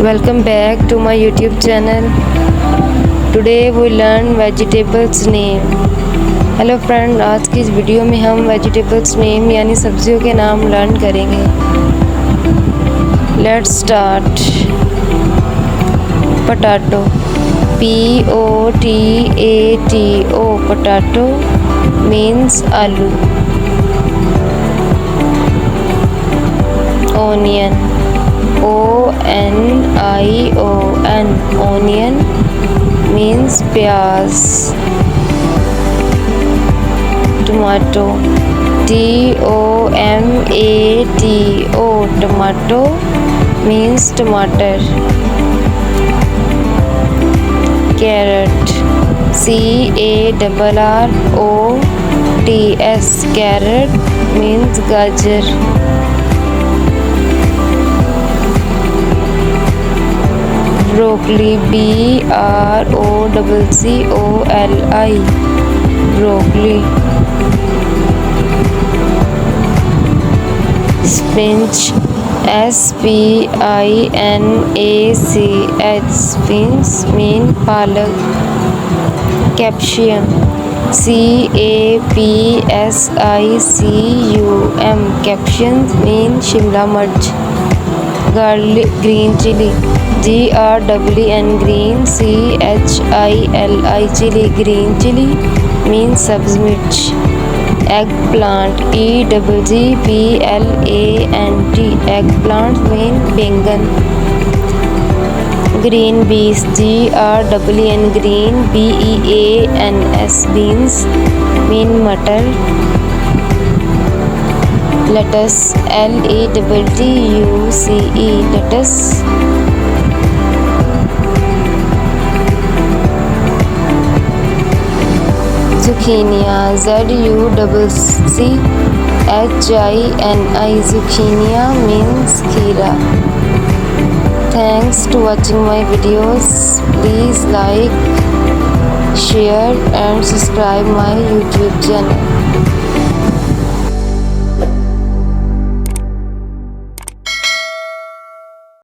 Welcome back to my YouTube channel. Today we learn vegetables name. Hello friend, आज की इस video में हम वेजिटेबल्स नेम यानी सब्जियों के नाम लर्न करेंगे। Let's start. Potato, POTATO, potato means आलू। ओनियन, ONION, ओनियन मीन्स प्याज। टमाटो, TOMATO, टमाटो मीन्स टमाटर। कैरेट, CARROTS, कैरेट मीन्स गाजर। Broccoli, BROCCOLI, broccoli. Spinach, SPINACH, spinach mean पालक। कैप्सिकम, CAPSICUM, कैप्सिकम मीन शिमला मिर्च। Garlic, green chilli, GRWN, green CHILI, chilli, green chilli mean सब्ज मिर्च। Eggplant, EGGPLANT, eggplant mean बैंगन। Green beans, GRWN, green BEANS, beans mean मटर। Lettuce, LETTUCE, latus. ज़ुकीनिया, ZUCCHINI, ज़ुकीनिया means खीरा। Thanks to watching my videos. Please like, share and subscribe my YouTube channel.